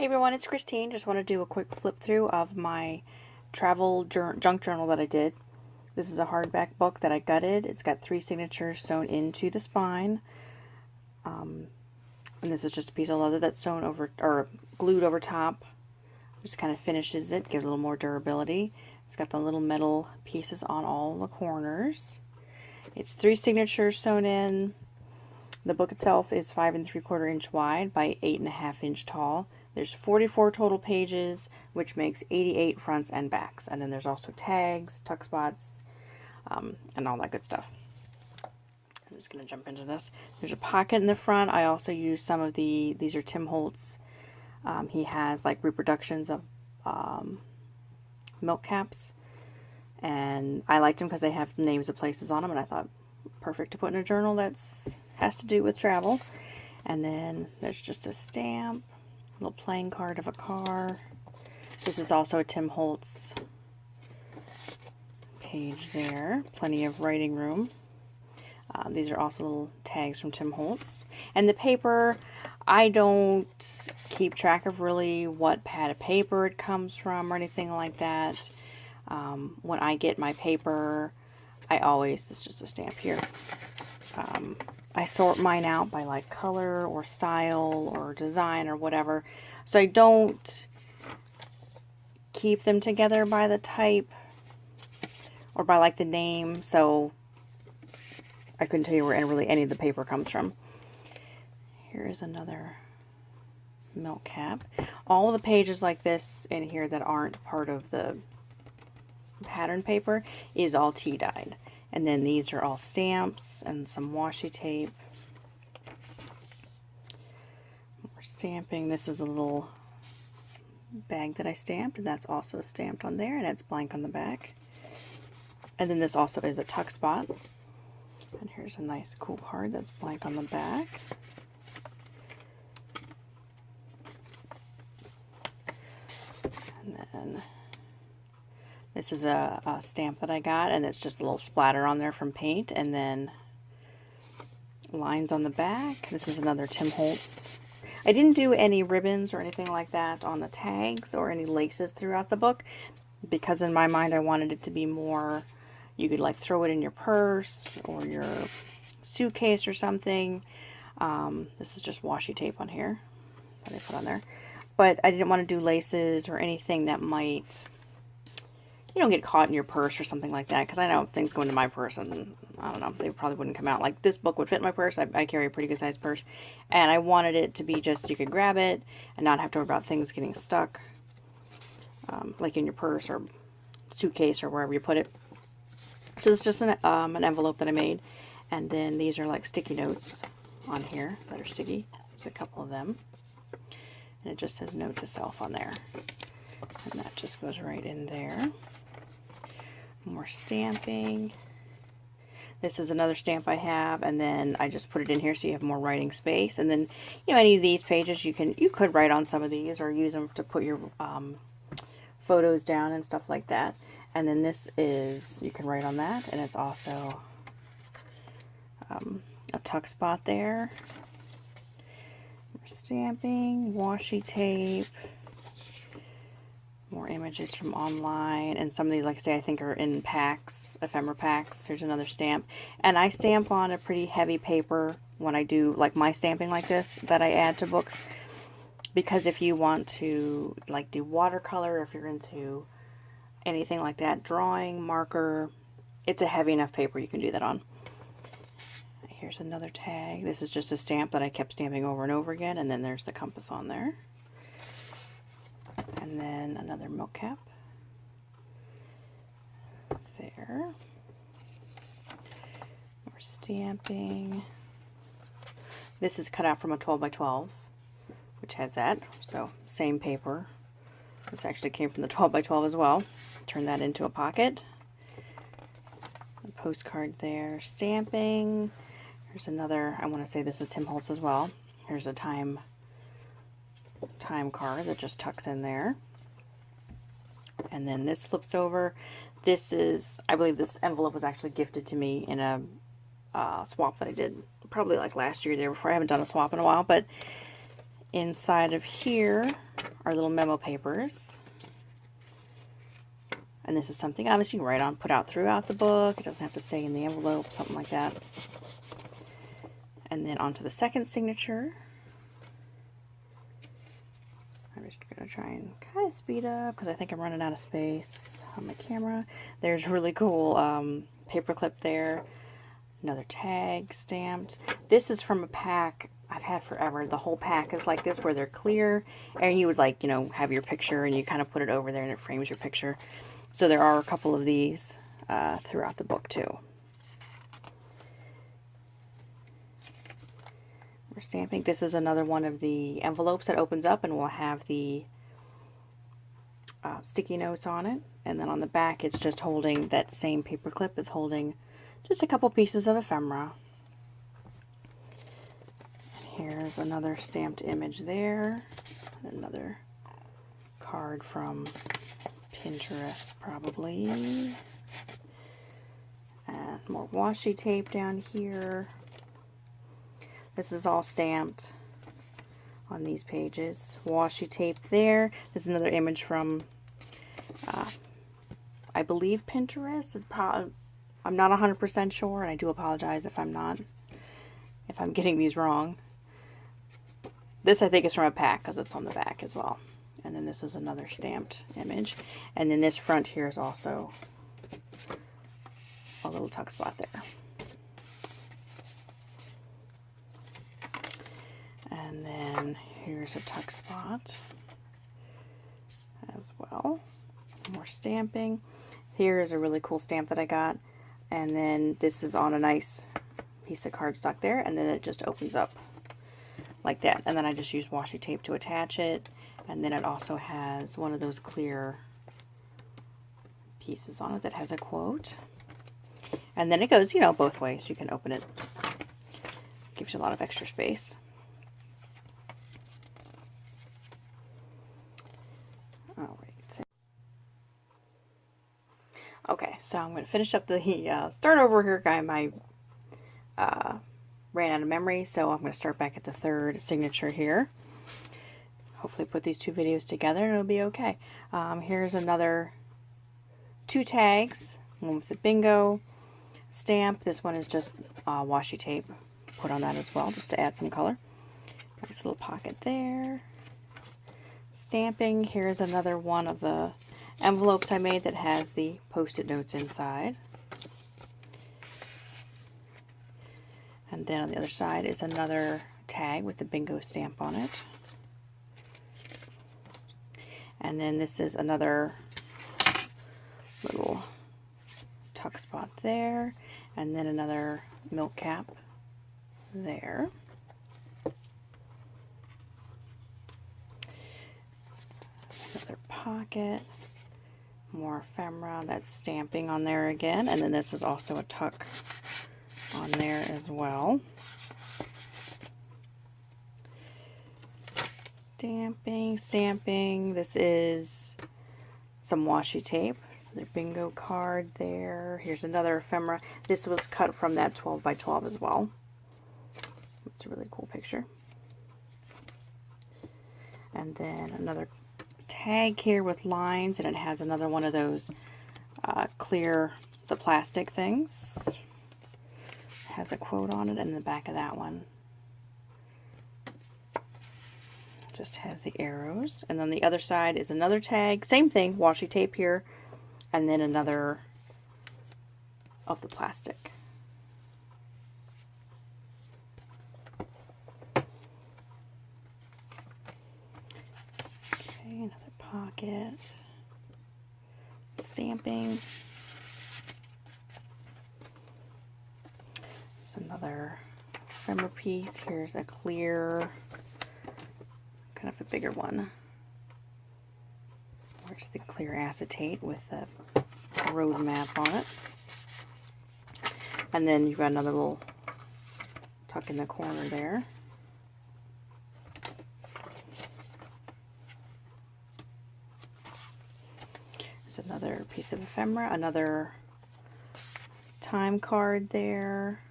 Hey everyone, it's Christine. Just want to do a quick flip through of my travel junk journal that I did. This is a hardback book that I gutted. It's got 3 signatures sewn into the spine. And this is just a piece of leather that's sewn over or glued over top. Just kind of finishes it, gives it a little more durability. It's got the little metal pieces on all the corners. It's 3 signatures sewn in. The book itself is 5 3/4 inch wide by 8.5 inch tall. There's 44 total pages, which makes 88 fronts and backs. And then there's also tags, tuck spots, and all that good stuff. I'm just going to jump into this. There's a pocket in the front. I also use some of these are Tim Holtz. He has like reproductions of milk caps. And I liked them because they have names of places on them. And I thought, perfect to put in a journal that's has to do with travel. And then there's just a stamp. Little playing card of a car. This is also a Tim Holtz page there. Plenty of writing room. These are also little tags from Tim Holtz. And the paper, I don't keep track of really what pad of paper it comes from or anything like that. When I get my paper, this is just a stamp here. I sort mine out by like color or style or design or whatever. So I don't keep them together by the type or by like the name. So I couldn't tell you where really any of the paper comes from. Here is another milk cap. All the pages like this in here that aren't part of the pattern paper is all tea dyed. And then these are all stamps and some washi tape. More stamping. This is a little bag that I stamped, and that's also stamped on there, and it's blank on the back. And then this also is a tuck spot. And here's a nice cool card that's blank on the back. And then this is a stamp that I got, and it's just a little splatter on there from paint, and then lines on the back. This is another Tim Holtz. I didn't do any ribbons or anything like that on the tags or any laces throughout the book because in my mind I wanted it to be more, you could like throw it in your purse or your suitcase or something. This is just washi tape on here that I put on there. But I didn't want to do laces or anything that might, get caught in your purse or something like that, because I know things go into my purse and I don't know, they probably wouldn't come out. Like this book would fit in my purse. I carry a pretty good sized purse, and I wanted it to be just you could grab it and not have to worry about things getting stuck, like in your purse or suitcase or wherever you put it. So it's just an envelope that I made, and then these are like sticky notes on here that are sticky. There's a couple of them, and it just says note to self on there, and that just goes right in there. More stamping. This is another stamp I have, and then I just put it in here so you have more writing space. And then, any of these pages you could write on some of these or use them to put your photos down and stuff like that. And then this is, you can write on that, and it's also a tuck spot there. More stamping, washi tape. More images from online, and some of these, like I say, I think are in packs, ephemera packs. Here's another stamp, and I stamp on a pretty heavy paper when I do like my stamping like this that I add to books, because if you want to like do watercolor, if you're into anything like that, drawing, marker, it's a heavy enough paper you can do that on. Here's another tag. This is just a stamp that I kept stamping over and over again, and then there's the compass on there. And then another milk cap there. More stamping. This is cut out from a 12 by 12, which has that. So same paper. This actually came from the 12 by 12 as well. Turn that into a pocket. A postcard there. Stamping. Here's another, I want to say this is Tim Holtz as well. Here's a time card that just tucks in there. And then this flips over. This is, I believe this envelope was actually gifted to me in a swap that I did probably like last year, the year before. I haven't done a swap in a while, but inside of here our little memo papers. And this is something obviously you can write on, put out throughout the book. It doesn't have to stay in the envelope, something like that. And then onto the second signature. I'm just going to try and kind of speed up because I think I'm running out of space on my camera. There's really cool paper clip there. Another tag stamped. This is from a pack I've had forever. The whole pack is like this where they're clear and you would like, you know, have your picture and you kind of put it over there and it frames your picture. So there are a couple of these throughout the book too. We're stamping. This is another one of the envelopes that opens up and will have the sticky notes on it. And then on the back it's just holding, that same paper clip is holding just a couple pieces of ephemera. And here's another stamped image there. Another card from Pinterest probably. And more washi tape down here. This is all stamped on these pages. Washi tape there. This is another image from, I believe Pinterest. It's probably, I'm not 100% sure, and I do apologize if I'm not, if I'm getting these wrong. This I think is from a pack because it's on the back as well. And then this is another stamped image. And then this front here is also a little tuck spot there. And then here's a tuck spot as well. More stamping. Here is a really cool stamp that I got. And then this is on a nice piece of cardstock there. And then it just opens up like that. And then I just use washi tape to attach it. And then it also has one of those clear pieces on it that has a quote. And then it goes, you know, both ways. You can open it. Gives you a lot of extra space. Okay, so I'm going to finish up the start over here, guy. My ran out of memory, so I'm going to start back at the third signature here. Hopefully put these two videos together and it'll be okay. Here's another two tags, one with the bingo stamp. This one is just washi tape. Put on that as well, just to add some color. Nice little pocket there. Stamping. Here's another one of the envelopes I made that has the post-it notes inside. And then on the other side is another tag with the bingo stamp on it. And then this is another little tuck spot there. And then another milk cap there. Another pocket. More ephemera, that's stamping on there again, and then this is also a tuck on there as well. Stamping, stamping. This is some washi tape. The bingo card there. Here's another ephemera. This was cut from that 12 by 12 as well. It's a really cool picture. And then another tag here with lines, and it has another one of those clear, the plastic things. It has a quote on it, and the back of that one just has the arrows. And then the other side is another tag, same thing, washi tape here, and then another of the plastic. Okay, another pocket, stamping. There's another ephemera piece. Here's a clear, kind of a bigger one. Where's the clear acetate with the road map on it. And then you've got another little tuck in the corner there. There's another piece of ephemera, another time card there.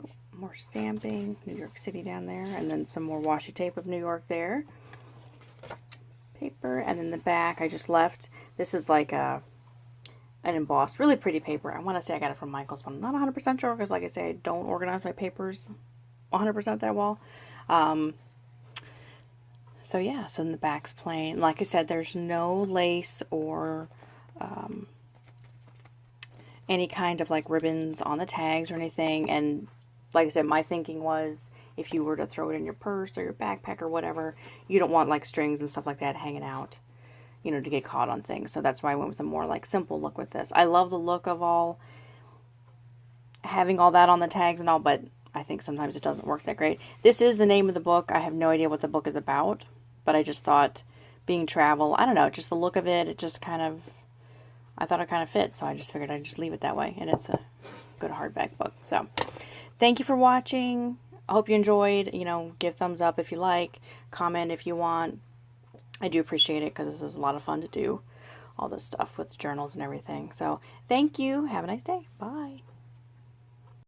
Oh, more stamping, New York City down there, and then some more washi tape of New York there. paper, and then the back I just left. This is like an embossed, really pretty paper. I want to say I got it from Michaels, but I'm not 100% sure because, like I say, I don't organize my papers 100% that well. So yeah, so in the back's plain. Like I said, there's no lace or any kind of like ribbons on the tags or anything. And like I said, my thinking was if you were to throw it in your purse or your backpack or whatever, you don't want like strings and stuff like that hanging out, you know, to get caught on things. So that's why I went with a more like simple look with this. I love the look of all having all that on the tags and all, but I think sometimes it doesn't work that great. This is the name of the book. I have no idea what the book is about, but I just thought being travel, I don't know, just the look of it, it just kind of, I thought it kind of fit, so I just figured I'd just leave it that way, and it's a good hardback book. So thank you for watching. I hope you enjoyed. You know, give thumbs up if you like, comment if you want. I do appreciate it because this is a lot of fun to do all this stuff with journals and everything. So thank you. Have a nice day. Bye.